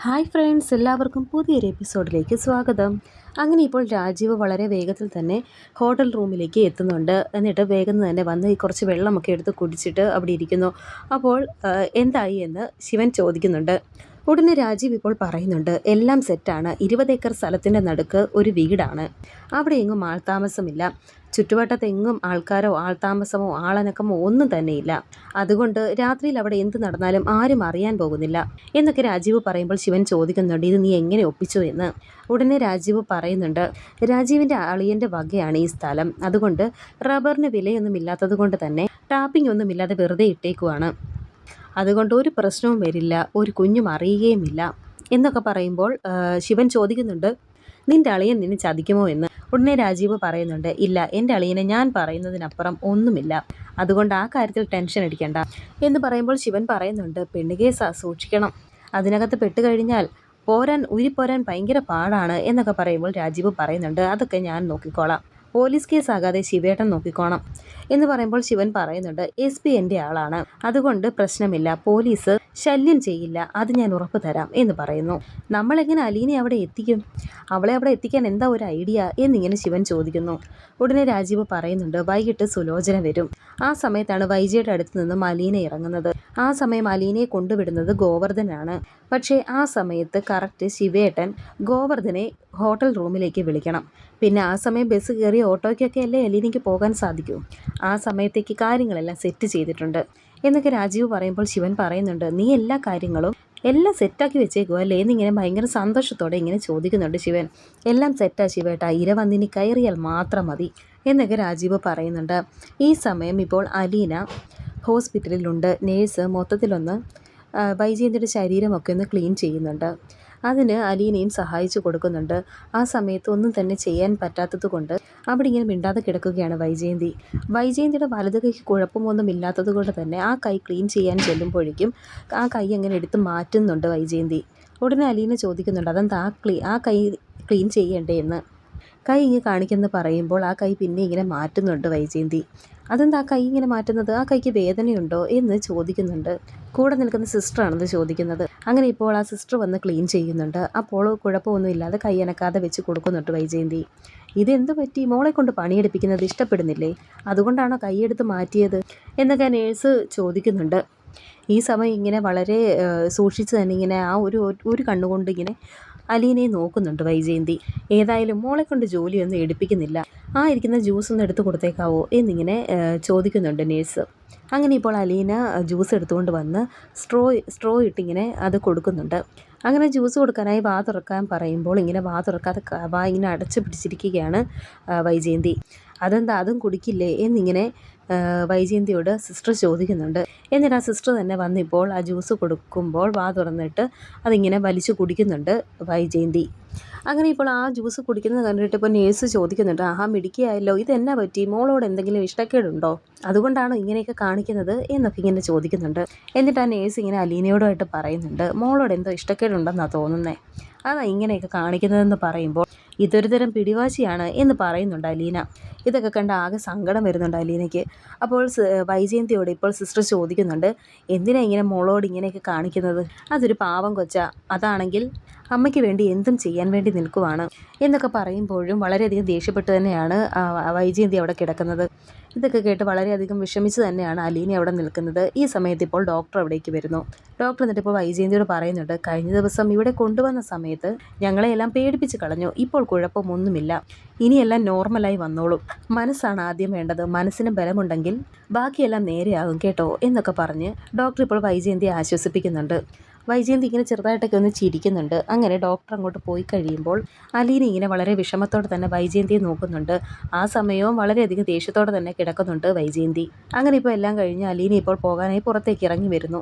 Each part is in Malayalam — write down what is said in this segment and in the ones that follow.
ഹായ് ഫ്രണ്ട്സ്, എല്ലാവർക്കും പുതിയൊരു എപ്പിസോഡിലേക്ക് സ്വാഗതം. അങ്ങനെ ഇപ്പോൾ രാജീവ് വളരെ വേഗത്തിൽ തന്നെ ഹോട്ടൽ റൂമിലേക്ക് എത്തുന്നുണ്ട്. എന്നിട്ട് വേഗം തന്നെ വന്ന് കുറച്ച് വെള്ളമൊക്കെ എടുത്ത് കുടിച്ചിട്ട് അവിടെ ഇരിക്കുന്നു. അപ്പോൾ എന്തായി എന്ന് ശിവൻ ചോദിക്കുന്നുണ്ട്. ഉടനെ രാജീവ് ഇപ്പോൾ പറയുന്നുണ്ട്, എല്ലാം സെറ്റാണ്. 20 ഏക്കർ സ്ഥലത്തിൻ്റെ നടുക്ക് ഒരു വീടാണ്. അവിടെ എങ്ങും ആൾതാമസമില്ല. ചുറ്റുവട്ടത്തെങ്ങും ആൾക്കാരോ ആൾതാമസമോ ആളനക്കമോ ഒന്നും തന്നെയില്ല. അതുകൊണ്ട് രാത്രിയിൽ അവിടെ എന്ത് നടന്നാലും ആരും അറിയാൻ പോകുന്നില്ല എന്നൊക്കെ രാജീവ് പറയുമ്പോൾ ശിവൻ ചോദിക്കുന്നുണ്ട്, ഇത് നീ എങ്ങനെ ഒപ്പിച്ചു എന്ന്. ഉടനെ രാജീവ് പറയുന്നുണ്ട്, രാജീവിൻ്റെ അളിയൻ്റെ വകയാണ് ഈ സ്ഥലം. അതുകൊണ്ട് റബ്ബറിന് വിലയൊന്നും ഇല്ലാത്തത് കൊണ്ട് തന്നെ ടാപ്പിംഗ് ഒന്നുമില്ലാതെ വെറുതെ ഇട്ടേക്കുവാണ്. അതുകൊണ്ട് ഒരു പ്രശ്നവും വരില്ല, ഒരു കുഞ്ഞും അറിയുകയുമില്ല എന്നൊക്കെ പറയുമ്പോൾ ശിവൻ ചോദിക്കുന്നുണ്ട്, നിൻ്റെ അളിയൻ നിന്നെ ചതിക്കുമോ എന്ന്. ഉടനെ രാജീവ് പറയുന്നുണ്ട്, ഇല്ല, എൻ്റെ അളിയനെ ഞാൻ പറയുന്നതിനപ്പുറം ഒന്നുമില്ല. അതുകൊണ്ട് ആ കാര്യത്തിൽ ടെൻഷൻ അടിക്കണ്ട എന്ന് പറയുമ്പോൾ ശിവൻ പറയുന്നുണ്ട്, പെണ്ണുകേസാ, സൂക്ഷിക്കണം. അതിനകത്ത് പെട്ടുകഴിഞ്ഞാൽ ഊരിപ്പോരാൻ ഭയങ്കര പാടാണ് എന്നൊക്കെ പറയുമ്പോൾ രാജീവ് പറയുന്നുണ്ട്, അതൊക്കെ ഞാൻ നോക്കിക്കോളാം. പോലീസ് കേസ് ആകാതെ ശിവേട്ടൻ നോക്കിക്കോണം എന്ന് പറയുമ്പോൾ ശിവൻ പറയുന്നുണ്ട്, SP എൻ്റെ ആളാണ്, അതുകൊണ്ട് പ്രശ്നമില്ല, പോലീസ് ശല്യം ചെയ്യില്ല, അത് ഞാൻ ഉറപ്പ് തരാം എന്ന് പറയുന്നു. നമ്മളെങ്ങനെ അലീനെ അവിടെ എത്തിക്കും? അവളെ അവിടെ എത്തിക്കാൻ എന്താ ഒരു ഐഡിയ എന്നിങ്ങനെ ശിവൻ ചോദിക്കുന്നു. ഉടനെ രാജീവ് പറയുന്നുണ്ട്, വൈകിട്ട് സുലോചന വരും. ആ സമയത്താണ് വൈജയുടെ അടുത്ത് നിന്നും അലീന ഇറങ്ങുന്നത്. ആ സമയം അലീനയെ കൊണ്ടുവിടുന്നത് ഗോവർദ്ധനാണ്. പക്ഷേ ആ സമയത്ത് കറക്റ്റ് ശിവേട്ടൻ ഗോവർദ്ധനെ ഹോട്ടൽ റൂമിലേക്ക് വിളിക്കണം. പിന്നെ ആ സമയം ബസ് കയറി ഓട്ടോയ്ക്കൊക്കെ അല്ലേ അലീനയ്ക്ക് പോകാൻ സാധിക്കൂ. ആ സമയത്തേക്ക് കാര്യങ്ങളെല്ലാം സെറ്റ് ചെയ്തിട്ടുണ്ട് എന്നൊക്കെ രാജീവ് പറയുമ്പോൾ ശിവൻ പറയുന്നുണ്ട്, നീ എല്ലാ കാര്യങ്ങളും എല്ലാം സെറ്റാക്കി വെച്ചേക്കുക അല്ലേ എന്നിങ്ങനെ ഭയങ്കര സന്തോഷത്തോടെ ഇങ്ങനെ ചോദിക്കുന്നുണ്ട് ശിവൻ. എല്ലാം സെറ്റാ ശിവേട്ടാ, ഇര വന്നിനി കയറിയാൽ മാത്രം മതി എന്നൊക്കെ രാജീവ് പറയുന്നുണ്ട്. ഈ സമയം ഇപ്പോൾ അലീന ഹോസ്പിറ്റലിലുണ്ട്. നേഴ്സ് മൊത്തത്തിലൊന്ന് വൈജയന്തിയുടെ ശരീരമൊക്കെ ഒന്ന് ക്ലീൻ ചെയ്യുന്നുണ്ട്. അതിന് അലീനയും സഹായിച്ചു കൊടുക്കുന്നുണ്ട്. ആ സമയത്ത് ഒന്നും തന്നെ ചെയ്യാൻ പറ്റാത്തത് കൊണ്ട് അവിടെ ഇങ്ങനെ മിണ്ടാതെ കിടക്കുകയാണ് വൈജയന്തിയുടെ വലത് കൈക്ക് കുഴപ്പമൊന്നും ഇല്ലാത്തത് കൊണ്ട് തന്നെ ആ കൈ ക്ലീൻ ചെയ്യാൻ ചെല്ലുമ്പോഴേക്കും ആ കൈ അങ്ങനെ എടുത്ത് മാറ്റുന്നുണ്ട് വൈജയന്തി. ഉടനെ അലീന ചോദിക്കുന്നുണ്ട്, അതെന്താ ആ കൈ ക്ലീൻ ചെയ്യണ്ടേ എന്ന്. കൈ ഇങ്ങനെ കാണിക്കുമെന്ന് പറയുമ്പോൾ ആ കൈ പിന്നെ ഇങ്ങനെ മാറ്റുന്നുണ്ട് വൈജയന്തി. അതെന്താ ആ കൈ ഇങ്ങനെ മാറ്റുന്നത്? ആ കൈക്ക് വേദനയുണ്ടോ എന്ന് ചോദിക്കുന്നുണ്ട്. കൂടെ നിൽക്കുന്ന സിസ്റ്ററാണെന്ന് ചോദിക്കുന്നത്. അങ്ങനെ ഇപ്പോൾ ആ സിസ്റ്റർ വന്ന് ക്ലീൻ ചെയ്യുന്നുണ്ട്. അപ്പോൾ കുഴപ്പമൊന്നുമില്ലാതെ കൈ അനക്കാതെ വെച്ച് കൊടുക്കുന്നുണ്ട് വൈജയന്തി. ഇതെന്ത് പറ്റി? മോളെ കൊണ്ട് പണിയെടുപ്പിക്കുന്നത് ഇഷ്ടപ്പെടുന്നില്ലേ? അതുകൊണ്ടാണോ കൈയെടുത്ത് മാറ്റിയത് എന്നൊക്കെ നേഴ്സ് ചോദിക്കുന്നുണ്ട്. ഈ സമയം ഇങ്ങനെ വളരെ സൂക്ഷിച്ച് തന്നെ ഇങ്ങനെ ആ ഒരു കണ്ണുകൊണ്ട് ഇങ്ങനെ അലീനയെ നോക്കുന്നുണ്ട് വൈജയന്തി. ഏതായാലും മോളെ കൊണ്ട് ജോലിയൊന്നും എടുപ്പിക്കുന്നില്ല, ആ ഇരിക്കുന്ന ജ്യൂസ് ഒന്ന് എടുത്ത് കൊടുത്തേക്കാവോ എന്നിങ്ങനെ ചോദിക്കുന്നുണ്ട് നേഴ്സ്. അങ്ങനെ ഇപ്പോൾ അലീന ജ്യൂസ് എടുത്തുകൊണ്ട് വന്ന് സ്ട്രോ ഇട്ടിങ്ങനെ അത് കൊടുക്കുന്നുണ്ട്. അങ്ങനെ ജ്യൂസ് കൊടുക്കാനായി വാ തുറക്കാൻ പറയുമ്പോൾ ഇങ്ങനെ വാ തുറക്കാതെ വാ ഇങ്ങനെ അടച്ചു പിടിച്ചിരിക്കുകയാണ് വൈജയന്തി. അതെന്താ, അതും കുടിക്കില്ലേ എന്നിങ്ങനെ വൈജയന്തിയോട് സിസ്റ്റർ ചോദിക്കുന്നുണ്ട്. എന്നിട്ട് ആ സിസ്റ്റർ തന്നെ വന്നിപ്പോൾ ആ ജ്യൂസ് കൊടുക്കുമ്പോൾ വാ തുറന്നിട്ട് അതിങ്ങനെ വലിച്ചു കുടിക്കുന്നുണ്ട് വൈജയന്തി. അങ്ങനെ ഇപ്പോൾ ആ ജ്യൂസ് കുടിക്കുന്നത് കണ്ടിട്ട് ഇപ്പോൾ നേഴ്സ് ചോദിക്കുന്നുണ്ട്, ആഹാ മിടുക്കിയായല്ലോ, ഇതെന്നാ പറ്റി? മോളോട് എന്തെങ്കിലും ഇഷ്ടക്കേടുണ്ടോ? അതുകൊണ്ടാണോ ഇങ്ങനെയൊക്കെ കാണിക്കുന്നത് എന്നൊക്കെ ഇങ്ങനെ ചോദിക്കുന്നുണ്ട്. എന്നിട്ട് ആ നേഴ്സ് ഇങ്ങനെ അലീനയോടായിട്ട് പറയുന്നുണ്ട്, മോളോട് എന്തോ ഇഷ്ടക്കേടുണ്ടെന്നാണ് തോന്നുന്നത്, അതാ ഇങ്ങനെയൊക്കെ കാണിക്കുന്നതെന്ന് പറയുമ്പോൾ ഇതൊരു തരം പിടിവാശിയാണ് എന്ന് പറയുന്നുണ്ട് അലീന. ഇതൊക്കെ കണ്ട് ആകെ സങ്കടം വരുന്നുണ്ട് അലീനയ്ക്ക്. അപ്പോൾ വൈജയന്തിയോട് ഇപ്പോൾ സിസ്റ്റർ ചോദിക്കുന്നുണ്ട്, എന്തിനാ ഇങ്ങനെ മോളോട് ഇങ്ങനെയൊക്കെ കാണിക്കുന്നത്? അതൊരു പാവം കൊച്ചാ, അതാണെങ്കിൽ അമ്മയ്ക്ക് വേണ്ടി എന്തും ചെയ്യാൻ വേണ്ടി നിൽക്കുവാണ് എന്നൊക്കെ പറയുമ്പോഴും വളരെയധികം ദേഷ്യപ്പെട്ട് തന്നെയാണ് വൈജയന്തി അവിടെ കിടക്കുന്നത്. ഇതൊക്കെ കേട്ട് വളരെയധികം വിഷമിച്ച് തന്നെയാണ് അലീന അവിടെ നിൽക്കുന്നത്. ഈ സമയത്ത് ഇപ്പോൾ ഡോക്ടർ അവിടേക്ക് വരുന്നു. ഡോക്ടർ എന്നിട്ട് ഇപ്പോൾ വൈജയന്തിയോട് പറയുന്നുണ്ട്, കഴിഞ്ഞ ദിവസം ഇവിടെ കൊണ്ടുവന്ന സമയത്ത് ഞങ്ങളെയെല്ലാം പേടിപ്പിച്ച് കളഞ്ഞു, ഇപ്പോൾ കുഴപ്പമൊന്നുമില്ല, ഇനിയെല്ലാം നോർമലായി വന്നോളും. മനസ്സാണ് ആദ്യം വേണ്ടത്, മനസ്സിന് ബലമുണ്ടെങ്കിൽ ബാക്കിയെല്ലാം നേരെയാകും കേട്ടോ എന്നൊക്കെ പറഞ്ഞ് ഡോക്ടർ ഇപ്പോൾ വൈജയന്തിയെ ആശ്വസിപ്പിക്കുന്നുണ്ട്. വൈജയന്തി ഇങ്ങനെ ചെറുതായിട്ടൊക്കെ ഒന്ന് ചിരിക്കുന്നുണ്ട്. അങ്ങനെ ഡോക്ടർ അങ്ങോട്ട് പോയി കഴിയുമ്പോൾ അലീന ഇങ്ങനെ വളരെ വിഷമത്തോടെ തന്നെ വൈജയന്തിയെ നോക്കുന്നുണ്ട്. ആ സമയവും വളരെയധികം ദേഷ്യത്തോടെ തന്നെ കിടക്കുന്നുണ്ട് വൈജയന്തി. അങ്ങനെ ഇപ്പോൾ എല്ലാം കഴിഞ്ഞ് അലീന ഇപ്പോൾ പോകാനായി പുറത്തേക്ക് ഇറങ്ങി വരുന്നു.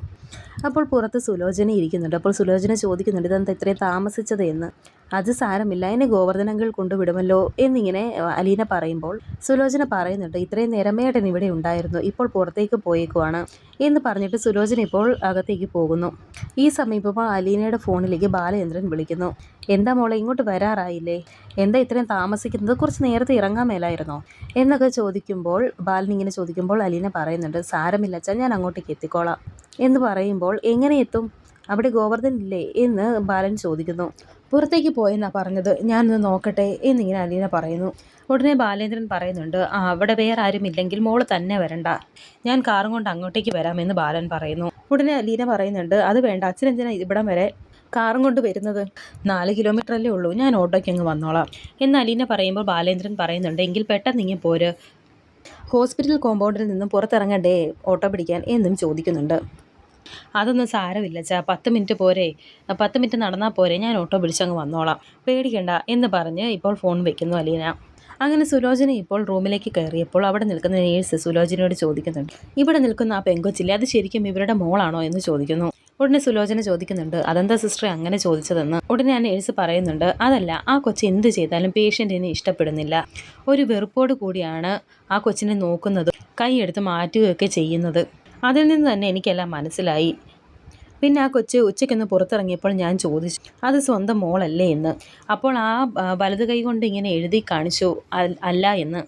അപ്പോൾ പുറത്ത് സുലോചന ഇരിക്കുന്നുണ്ട്. അപ്പോൾ സുലോചന ചോദിക്കുന്നുണ്ട്, ഇതെന്താ ഇത്രയും താമസിച്ചത് എന്ന്. അത് സാരമില്ല, എന്നെ ഗോവർദ്ധനങ്ങൾ കൊണ്ടുവിടുമല്ലോ എന്നിങ്ങനെ അലീന പറയുമ്പോൾ സുലോചന പറയുന്നുണ്ട്, ഇത്രയും നേരം ഏട്ടൻ ഇവിടെ ഉണ്ടായിരുന്നു, ഇപ്പോൾ പുറത്തേക്ക് പോയേക്കുവാണ് എന്ന് പറഞ്ഞിട്ട് സുലോചന ഇപ്പോൾ അകത്തേക്ക് പോകുന്നു. ഈ സമയം ഇപ്പോൾ അലീനയുടെ ഫോണിലേക്ക് ബാലചന്ദ്രൻ വിളിക്കുന്നു. എന്താ മോളെ, ഇങ്ങോട്ട് വരാറായില്ലേ? എന്താ ഇത്രയും താമസിക്കുന്നത്? കുറച്ച് നേരത്തെ ഇറങ്ങാൻ മേലായിരുന്നോ എന്നൊക്കെ ചോദിക്കുമ്പോൾ ബാലനിങ്ങനെ ചോദിക്കുമ്പോൾ അലീന പറയുന്നുണ്ട്, സാരമില്ല അച്ഛാ, ഞാൻ അങ്ങോട്ടേക്ക് എത്തിക്കോളാം എന്ന് പറയുമ്പോൾ എങ്ങനെ എത്തും? അവിടെ ഗോവർദ്ധൻ ഇല്ലേ എന്ന് ബാലൻ ചോദിക്കുന്നു. പുറത്തേക്ക് പോയെന്നാ പറഞ്ഞത്, ഞാനൊന്ന് നോക്കട്ടെ എന്നിങ്ങനെ അലീന പറയുന്നു. ഉടനെ ബാലേന്ദ്രൻ പറയുന്നുണ്ട്, അവിടെ വേറെ ആരും ഇല്ലെങ്കിൽ മോള് തന്നെ വരണ്ട, ഞാൻ കാറും കൊണ്ട് അങ്ങോട്ടേക്ക് വരാമെന്ന് ബാലൻ പറയുന്നു. ഉടനെ അലീന പറയുന്നുണ്ട്, അത് വേണ്ട, അച്ഛനെന്തിനാ ഇവിടം വരെ കാറും കൊണ്ട് വരുന്നത്, 4 കിലോമീറ്റർ അല്ലേ ഉള്ളൂ, ഞാൻ ഓട്ടോയ്ക്ക് അങ്ങ് വന്നോളാം എന്ന് അലീന പറയുമ്പോൾ ബാലേന്ദ്രൻ പറയുന്നുണ്ട്, എങ്കിൽ പെട്ടെന്ന് ഇങ്ങ് പോര്, ഹോസ്പിറ്റൽ കോമ്പൗണ്ടിൽ നിന്നും പുറത്തിറങ്ങണ്ടേ ഓട്ടോ പിടിക്കാൻ എന്നും ചോദിക്കുന്നുണ്ട്. അതൊന്നും സാരമില്ല ചാ, 10 മിനിറ്റ് പോരെ, 10 മിനിറ്റ് നടന്നാൽ പോരെ, ഞാൻ ഓട്ടോ പിടിച്ചങ്ങ് വന്നോളാം, പേടിക്കണ്ട എന്ന് പറഞ്ഞ് ഇപ്പോൾ ഫോൺ വെക്കുന്നു അലീന. അങ്ങനെ സുലോചന ഇപ്പോൾ റൂമിലേക്ക് കയറിയപ്പോൾ അവിടെ നിൽക്കുന്ന നേഴ്സ് സുലോചനയോട് ചോദിക്കുന്നുണ്ട്, ഇവിടെ നിൽക്കുന്ന ആ പെങ്കൊച്ചില്ലേ, അത് ശരിക്കും ഇവരുടെ മോളാണോ എന്ന് ചോദിക്കുന്നു. ഉടനെ സുലോചന ചോദിക്കുന്നുണ്ട്, അതെന്താ സിസ്റ്ററെ അങ്ങനെ ചോദിച്ചതെന്ന്. ഉടനെ ആ നേഴ്സ് പറയുന്നുണ്ട്, അതല്ല, ആ കൊച്ച് എന്ത് ചെയ്താലും പേഷ്യൻറ്റിനെ ഇഷ്ടപ്പെടുന്നില്ല, ഒരു വെറുപ്പോട് കൂടിയാണ് ആ കൊച്ചിനെ നോക്കുന്നതും കൈയെടുത്ത് മാറ്റുകയൊക്കെ ചെയ്യുന്നത്, അതിൽ നിന്ന് തന്നെ എനിക്കെല്ലാം മനസ്സിലായി. പിന്നെ ആ കൊച്ച് ഉച്ചയ്ക്കൊന്ന് പുറത്തിറങ്ങിയപ്പോൾ ഞാൻ ചോദിച്ചു, അത് സ്വന്തം മോളല്ലേ എന്ന്. അപ്പോൾ ആ വലത് കൈ കൊണ്ട് ഇങ്ങനെ എഴുതി കാണിച്ചു അല്ല എന്ന്.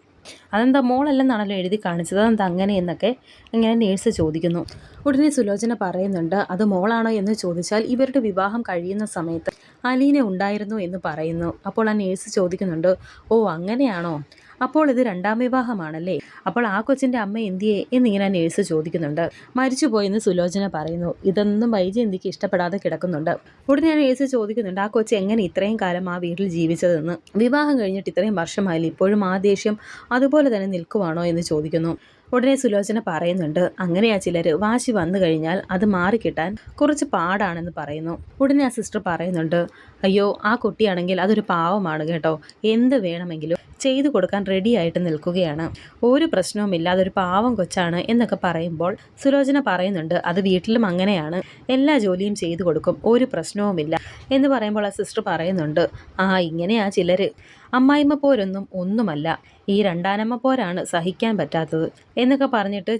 അതെന്താ മോളല്ലെന്നാണല്ലോ എഴുതി കാണിച്ചത്, അതെന്താ അങ്ങനെ എന്നൊക്കെ ഇങ്ങനെ നേഴ്സ് ചോദിക്കുന്നു. ഉടനെ സുലോചന പറയുന്നുണ്ട്, അത് മോളാണോ എന്ന് ചോദിച്ചാൽ ഇവരുടെ വിവാഹം കഴിയുന്ന സമയത്ത് അലീന ഉണ്ടായിരുന്നു എന്ന് പറയുന്നു. അപ്പോൾ ആ നേഴ്സ് ചോദിക്കുന്നുണ്ട്, ഓ അങ്ങനെയാണോ, അപ്പോൾ ഇത് 2ാം വിവാഹമാണല്ലേ, അപ്പോൾ ആ കൊച്ചിൻ്റെ അമ്മ എന്തിയെ എന്നിങ്ങനെ ആ നേഴ്സ് ചോദിക്കുന്നുണ്ട്. മരിച്ചുപോയെന്ന് സുലോചന പറയുന്നു. ഇതൊന്നും വൈജയന്തിക്ക് ഇഷ്ടപ്പെടാതെ കിടക്കുന്നുണ്ട്. ഉടനെ ആ നേഴ്സ് ചോദിക്കുന്നുണ്ട്, ആ കൊച്ച് എങ്ങനെ ഇത്രയും കാലം ആ വീട്ടിൽ ജീവിച്ചതെന്ന്, വിവാഹം കഴിഞ്ഞിട്ട് ഇത്രയും വർഷമായില്ല, ഇപ്പോഴും ആ ദേഷ്യം അതുപോലെ തന്നെ നിൽക്കുവാണോ എന്ന് ചോദിക്കുന്നു. ഉടനെ സുലോചന പറയുന്നുണ്ട്, അങ്ങനെയാ ചിലർ, വാശി വന്നു കഴിഞ്ഞാൽ അത് മാറിക്കിട്ടാൻ കുറച്ച് പാടാണെന്ന് പറയുന്നു. ഉടനെ ആ സിസ്റ്റർ പറയുന്നുണ്ട്, അയ്യോ ആ കുട്ടിയാണെങ്കിൽ അതൊരു പാവമാണ് കേട്ടോ, എന്ത് വേണമെങ്കിലും ചെയ്തു കൊടുക്കാൻ റെഡിയായിട്ട് നിൽക്കുകയാണ്, ഒരു പ്രശ്നവുമില്ല, അതൊരു പാവം കൊച്ചാണ് എന്നൊക്കെ പറയുമ്പോൾ സുലോചന പറയുന്നുണ്ട്, അത് വീട്ടിലും അങ്ങനെയാണ്, എല്ലാ ജോലിയും ചെയ്തു കൊടുക്കും, ഒരു പ്രശ്നവുമില്ല എന്ന് പറയുമ്പോൾ ആ സിസ്റ്റർ പറയുന്നുണ്ട്, ഇങ്ങനെയാ ചിലർ, അമ്മായിമ്മ പോരൊന്നും ഒന്നുമല്ല, ഈ 2ആനമ്മ പോരാണ് സഹിക്കാൻ പറ്റാത്തത് എന്നൊക്കെ പറഞ്ഞിട്ട്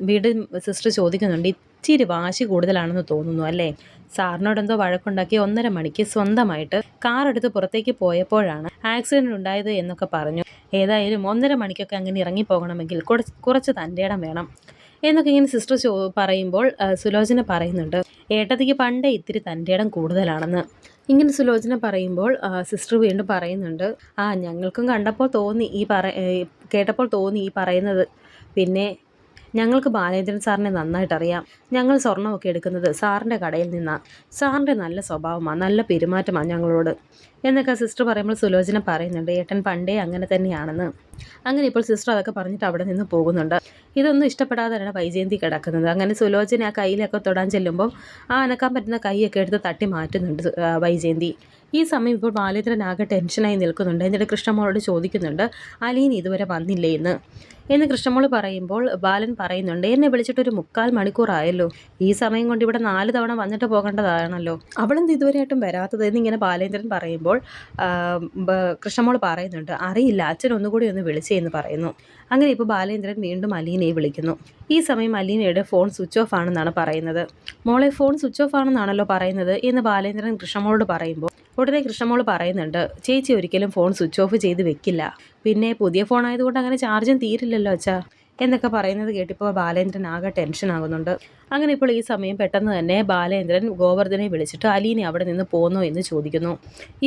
വീട് സിസ്റ്റർ ചോദിക്കുന്നുണ്ട്, ഇച്ചിരി വാശി കൂടുതലാണെന്ന് തോന്നുന്നു അല്ലേ, സാറിനോടെന്തോ വഴക്കുണ്ടാക്കി 1.5 മണിക്ക് സ്വന്തമായിട്ട് കാർ എടുത്ത് പുറത്തേക്ക് പോയപ്പോഴാണ് ആക്സിഡൻറ്റ് ഉണ്ടായത് എന്നൊക്കെ പറഞ്ഞു, ഏതായാലും 1.5 മണിക്കൊക്കെ അങ്ങനെ ഇറങ്ങിപ്പോകണമെങ്കിൽ കുറച്ച് തൻ്റെ ഇടം വേണം എന്നൊക്കെ ഇങ്ങനെ സിസ്റ്റർ പറയുമ്പോൾ സുലോചന പറയുന്നുണ്ട്, ഏട്ടത്തിക്ക് പണ്ടേ ഇത്തിരി തൻ്റെ ഇടം കൂടുതലാണെന്ന്. ഇങ്ങനെ സുലോചന പറയുമ്പോൾ സിസ്റ്റർ വീണ്ടും പറയുന്നുണ്ട്, ഞങ്ങൾക്കും കണ്ടപ്പോൾ തോന്നി കേട്ടപ്പോൾ തോന്നി ഈ പറയുന്നത്, പിന്നെ ഞങ്ങൾക്ക് ബാലേന്ദ്രൻ സാറിനെ നന്നായിട്ടറിയാം, ഞങ്ങൾ സ്വർണ്ണമൊക്കെ എടുക്കുന്നത് സാറിൻ്റെ കടയിൽ നിന്നാണ്, സാറിൻ്റെ നല്ല സ്വഭാവമാണ്, നല്ല പെരുമാറ്റമാണ് ഞങ്ങളോട് എന്നൊക്കെ സിസ്റ്റർ പറയുമ്പോൾ സുലോചന പറയുന്നുണ്ട്, ഏട്ടൻ പണ്ടേ അങ്ങനെ തന്നെയാണെന്ന്. അങ്ങനെ ഇപ്പോൾ സിസ്റ്റർ അതൊക്കെ പറഞ്ഞിട്ട് അവിടെ നിന്ന് പോകുന്നുണ്ട്. ഇതൊന്നും ഇഷ്ടപ്പെടാതെയാണ് വൈജയന്തി കിടക്കുന്നത്. അങ്ങനെ സുലോചന ആ കയ്യിലൊക്കെ തൊടാൻ ചെല്ലുമ്പോൾ അനക്കാൻ പറ്റുന്ന കൈയൊക്കെ എടുത്ത് തട്ടി മാറ്റുന്നുണ്ട് വൈജയന്തി. ഈ സമയം ഇപ്പോൾ ബാലേന്ദ്രൻ ആകെ ടെൻഷനായി നിൽക്കുന്നുണ്ട്. എന്നിട്ട് കൃഷ്ണമോളോട് ചോദിക്കുന്നുണ്ട്, അലീന ഇതുവരെ വന്നില്ലേ എന്ന് കൃഷ്ണമോൾ പറയുമ്പോൾ ബാലൻ പറയുന്നുണ്ട്, എന്നെ വിളിച്ചിട്ടൊരു 3/4 മണിക്കൂറായല്ലോ, ഈ സമയം കൊണ്ട് ഇവിടെ 4 തവണ വന്നിട്ട് പോകേണ്ടതാണല്ലോ, അവളെന്ത് ഇതുവരെയായിട്ടും വരാത്തത് എന്നിങ്ങനെ ബാലേന്ദ്രൻ പറയുമ്പോൾ കൃഷ്ണമോൾ പറയുന്നുണ്ട്, അറിയില്ല, അച്ഛൻ ഒന്നുകൂടി ഒന്ന് വിളിച്ചേ എന്ന് പറയുന്നു. അങ്ങനെ ഇപ്പോൾ ബാലേന്ദ്രൻ വീണ്ടും അലീനയെ വിളിക്കുന്നു. ഈ സമയം അലീനയുടെ ഫോൺ സ്വിച്ച് ഓഫ് ആണെന്നാണ് പറയുന്നത്. മോളെ ഫോൺ സ്വിച്ച് ഓഫ് ആണെന്നാണല്ലോ പറയുന്നത് എന്ന് ബാലേന്ദ്രൻ കൃഷ്ണമോളോട് പറയുമ്പോൾ ഉടനെ കൃഷ്ണമോൾ പറയുന്നുണ്ട്, ചേച്ചി ഒരിക്കലും ഫോൺ സ്വിച്ച് ഓഫ് ചെയ്ത് വെക്കില്ല, പിന്നെ പുതിയ ഫോൺ ആയതുകൊണ്ട് അങ്ങനെ ചാർജും തീരില്ലല്ലോ അച്ഛാ എന്നൊക്കെ പറയുന്നത് കേട്ടിപ്പോൾ ബാലേന്ദ്രൻ ആകെ ടെൻഷൻ ആകുന്നുണ്ട്. അങ്ങനെ ഇപ്പോൾ ഈ സമയം പെട്ടെന്ന് തന്നെ ബാലേന്ദ്രൻ ഗോവർദ്ധനെ വിളിച്ചിട്ട് അലീന അവിടെ നിന്ന് പോന്നോ എന്ന് ചോദിക്കുന്നു.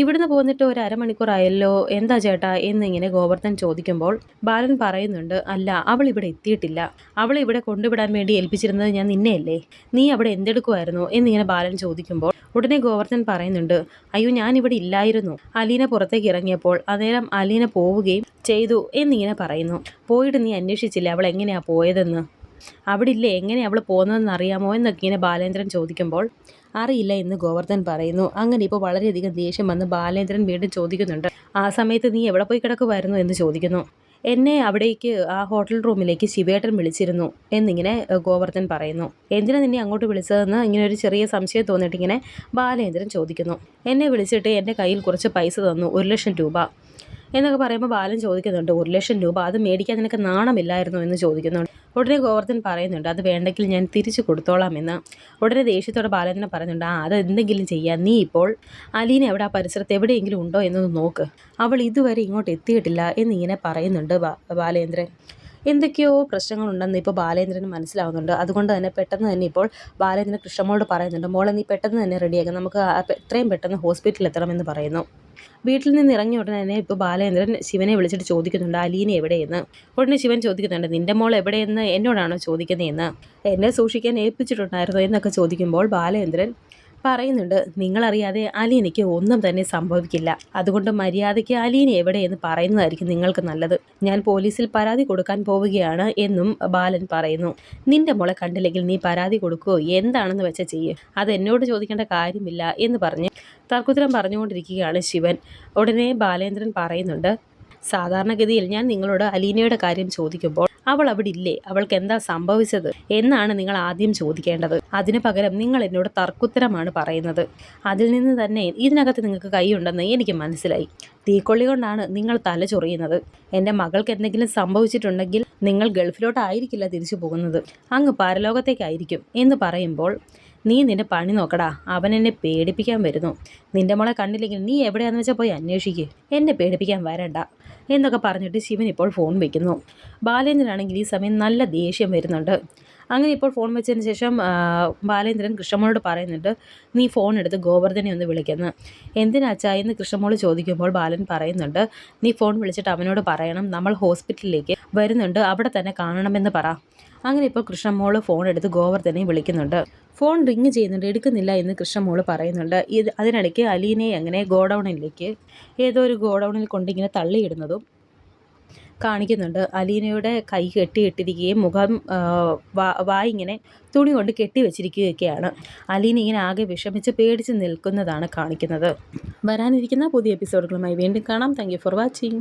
ഇവിടുന്ന് പോന്നിട്ട് ഒരു 1/2 മണിക്കൂറായല്ലോ, എന്താ ചേട്ടാ എന്നിങ്ങനെ ഗോവർദ്ധൻ ചോദിക്കുമ്പോൾ ബാലൻ പറയുന്നുണ്ട്, അല്ല, അവൾ ഇവിടെ എത്തിയിട്ടില്ല, അവളെ ഇവിടെ കൊണ്ടുവിടാൻ വേണ്ടി ഏൽപ്പിച്ചിരുന്നത് ഞാൻ നിന്നെയല്ലേ, നീ അവിടെ എന്തെടുക്കുമായിരുന്നു എന്നിങ്ങനെ ബാലൻ ചോദിക്കുമ്പോൾ ഉടനെ ഗോവർദ്ധൻ പറയുന്നുണ്ട്, അയ്യോ ഞാനിവിടെ ഇല്ലായിരുന്നു, അലീന പുറത്തേക്ക് ഇറങ്ങിയപ്പോൾ അന്നേരം അലീന പോവുകയും ചെയ്തു എന്നിങ്ങനെ പറയുന്നു. പോയിട്ട് നീ അന്വേഷിച്ചില്ല അവൾ എങ്ങനെയാ പോയതെന്ന്, അവിടെ ഇല്ലേ, എങ്ങനെയാണ് അവൾ പോകുന്നതെന്ന് അറിയാമോ എന്നൊക്കെ ഇങ്ങനെ ബാലേന്ദ്രൻ ചോദിക്കുമ്പോൾ അറിയില്ല എന്ന് ഗോവർദ്ധൻ പറയുന്നു. അങ്ങനെ ഇപ്പോൾ വളരെയധികം ദേഷ്യം വന്ന് ബാലേന്ദ്രൻ വീണ്ടും ചോദിക്കുന്നുണ്ട്, ആ സമയത്ത് നീ എവിടെ പോയി കിടക്കുമായിരുന്നു എന്ന് ചോദിക്കുന്നു. എന്നെ അവിടേക്ക് ആ ഹോട്ടൽ റൂമിലേക്ക് ശിവേട്ടൻ വിളിച്ചിരുന്നു എന്നിങ്ങനെ ഗോവർദ്ധൻ പറയുന്നു. എന്തിനാ നിന്നെ അങ്ങോട്ട് വിളിച്ചതെന്ന് ഇങ്ങനെ ഒരു ചെറിയ സംശയം തോന്നിയിട്ട് ഇങ്ങനെ ബാലേന്ദ്രൻ ചോദിക്കുന്നു. എന്നെ വിളിച്ചിട്ട് എൻ്റെ കയ്യിൽ കുറച്ച് പൈസ തന്നു, 1,00,000 രൂപ എന്നൊക്കെ പറയുമ്പോൾ ബാലൻ ചോദിക്കുന്നുണ്ട്, 1,00,000 രൂപ അത് മേടിക്കാൻ നിനക്ക് നാണമില്ലായിരുന്നു എന്ന് ചോദിക്കുന്നുണ്ട്. ഉടനെ ഗോവർദ്ധൻ പറയുന്നുണ്ട്, അത് വേണ്ടെങ്കിൽ ഞാൻ തിരിച്ചു കൊടുത്തോളാം എന്ന്. ഉടനെ ദേഷ്യത്തോടെ ബാലേന്ദ്രൻ പറയുന്നുണ്ട്, അത് എന്തെങ്കിലും ചെയ്യാം, നീ ഇപ്പോൾ അലീന എവിടെ ആ പരിസരത്ത് എവിടെയെങ്കിലും ഉണ്ടോ എന്നൊന്ന് നോക്ക്, അവൾ ഇതുവരെ ഇങ്ങോട്ട് എത്തിയിട്ടില്ല എന്നിങ്ങനെ പറയുന്നുണ്ട് ബാലേന്ദ്രൻ. എന്തൊക്കെയോ പ്രശ്നങ്ങളുണ്ടെന്ന് ഇപ്പോൾ ബാലേന്ദ്രന് മനസ്സിലാവുന്നുണ്ട്. അതുകൊണ്ട് തന്നെ പെട്ടെന്ന് തന്നെ ഇപ്പോൾ ബാലേന്ദ്രൻ കൃഷ്ണമോളോട് പറയുന്നുണ്ട്, മോളെ നീ പെട്ടെന്ന് തന്നെ റെഡിയാക്കുക, നമുക്ക് എത്രയും പെട്ടെന്ന് ഹോസ്പിറ്റലിൽ എത്തണമെന്ന് പറയുന്നു. വീട്ടിൽ നിന്ന് ഇറങ്ങിയ ഉടനെ തന്നെ ഇപ്പോൾ ബാലേന്ദ്രൻ ശിവനെ വിളിച്ചിട്ട് ചോദിക്കുന്നുണ്ട് അലീന എവിടെയെന്ന്. ഉടനെ ശിവൻ ചോദിക്കുന്നുണ്ട്, നിൻ്റെ മോൾ എവിടെയെന്ന് എന്നോടാണോ ചോദിക്കുന്നതെന്ന്, എന്നെ സൂക്ഷിക്കാൻ ഏൽപ്പിച്ചിട്ടുണ്ടായിരുന്നു എന്നൊക്കെ ചോദിക്കുമ്പോൾ ബാലേന്ദ്രൻ പറയുന്നുണ്ട്, നിങ്ങളറിയാതെ അലീനയ്ക്ക് ഒന്നും തന്നെ സംഭവിക്കില്ല. അതുകൊണ്ട് മര്യാദയ്ക്ക് അലീന എവിടെയെന്ന് പറയുന്നതായിരിക്കും നിങ്ങൾക്ക് നല്ലത്. ഞാൻ പോലീസിൽ പരാതി കൊടുക്കാൻ പോവുകയാണ് എന്നും ബാലൻ പറയുന്നു. നിന്റെ മോളെ കണ്ടില്ലെങ്കിൽ നീ പരാതി കൊടുക്കുകയോ എന്താണെന്ന് വെച്ചാൽ ചെയ്യ്, അത് എന്നോട് ചോദിക്കേണ്ട കാര്യമില്ല എന്ന് പറഞ്ഞ് തർക്കുത്തരം പറഞ്ഞുകൊണ്ടിരിക്കുകയാണ് ശിവൻ. ഉടനെ ബാലേന്ദ്രൻ പറയുന്നുണ്ട്, സാധാരണഗതിയിൽ ഞാൻ നിങ്ങളോട് അലീനയുടെ കാര്യം ചോദിക്കുമ്പോൾ അവൾ അവിടെ ഇല്ലേ, അവൾക്ക് എന്താ സംഭവിച്ചത് എന്നാണ് നിങ്ങൾ ആദ്യം ചോദിക്കേണ്ടത്. അതിനു പകരം നിങ്ങൾ എന്നോട് തർക്കുത്തരമാണ് പറയുന്നത്. അതിൽ നിന്ന് തന്നെ ഇതിനകത്ത് നിങ്ങൾക്ക് കൈയുണ്ടെന്ന് എനിക്ക് മനസ്സിലായി. തീക്കൊള്ളി കൊണ്ടാണ് നിങ്ങൾ തല ചൊറിയുന്നത്. എൻ്റെ മകൾക്ക് എന്തെങ്കിലും സംഭവിച്ചിട്ടുണ്ടെങ്കിൽ നിങ്ങൾ ഗൾഫിലോട്ടായിരിക്കില്ല തിരിച്ചു പോകുന്നത്, അങ്ങ് പരലോകത്തേക്കായിരിക്കും എന്ന് പറയുമ്പോൾ, നീ നിന്റെ പണി നോക്കടാ, അവൻ എന്നെ പേടിപ്പിക്കാൻ വരുന്നു. നിന്റെ മോളെ കണ്ടില്ലെങ്കിൽ നീ എവിടെയാണെന്ന് വെച്ചാൽ പോയി അന്വേഷിക്കുക, എന്നെ പേടിപ്പിക്കാൻ വരണ്ട എന്നൊക്കെ പറഞ്ഞിട്ട് ശിവൻ ഇപ്പോൾ ഫോൺ വയ്ക്കുന്നു. ബാലേന്ദ്രനാണെങ്കിൽ ഈ സമയം നല്ല ദേഷ്യം വരുന്നുണ്ട്. അങ്ങനെ ഇപ്പോൾ ഫോൺ വെച്ചതിന് ശേഷം ബാലേന്ദ്രൻ കൃഷ്ണമോളോട് പറയുന്നുണ്ട്, നീ ഫോൺ എടുത്ത് ഗോവർദ്ധനെ ഒന്ന് വിളിക്കുന്നു. എന്തിനാച്ചാ എന്ന് കൃഷ്ണമോൾ ചോദിക്കുമ്പോൾ ബാലൻ പറയുന്നുണ്ട്, നീ ഫോൺ വിളിച്ചിട്ട് അവനോട് പറയണം നമ്മൾ ഹോസ്പിറ്റലിലേക്ക് വരുന്നുണ്ട്, അവിടെ തന്നെ കാണണമെന്ന് പറ. അങ്ങനെ ഇപ്പോൾ കൃഷ്ണമോൾ ഫോൺ എടുത്ത് ഗോവർദ്ധനെ വിളിക്കുന്നുണ്ട്. ഫോൺ റിങ് ചെയ്യുന്നുണ്ട്, എടുക്കുന്നില്ല എന്ന് കൃഷ്ണമോൾ പറയുന്നുണ്ട്. അതിനിടയ്ക്ക് അലീനയെ അങ്ങനെ ഗോഡൗണിലേക്ക് ഏതോ ഒരു ഗോഡൗണിൽ കൊണ്ടിങ്ങനെ തള്ളിയിടുന്നതും കാണിക്കുന്നുണ്ട്. അലീനയുടെ കൈ കെട്ടിയിട്ടിരിക്കുകയും മുഖം വായിങ്ങനെ തുണി കൊണ്ട് കെട്ടി വെച്ചിരിക്കുകയൊക്കെയാണ്. അലീന ഇങ്ങനെ ആകെ വിഷമിച്ച് പേടിച്ച് നിൽക്കുന്നതാണ് കാണിക്കുന്നത്. വരാനിരിക്കുന്ന പുതിയ എപ്പിസോഡുകളുമായി വീണ്ടും കാണാം. Thank you for watching.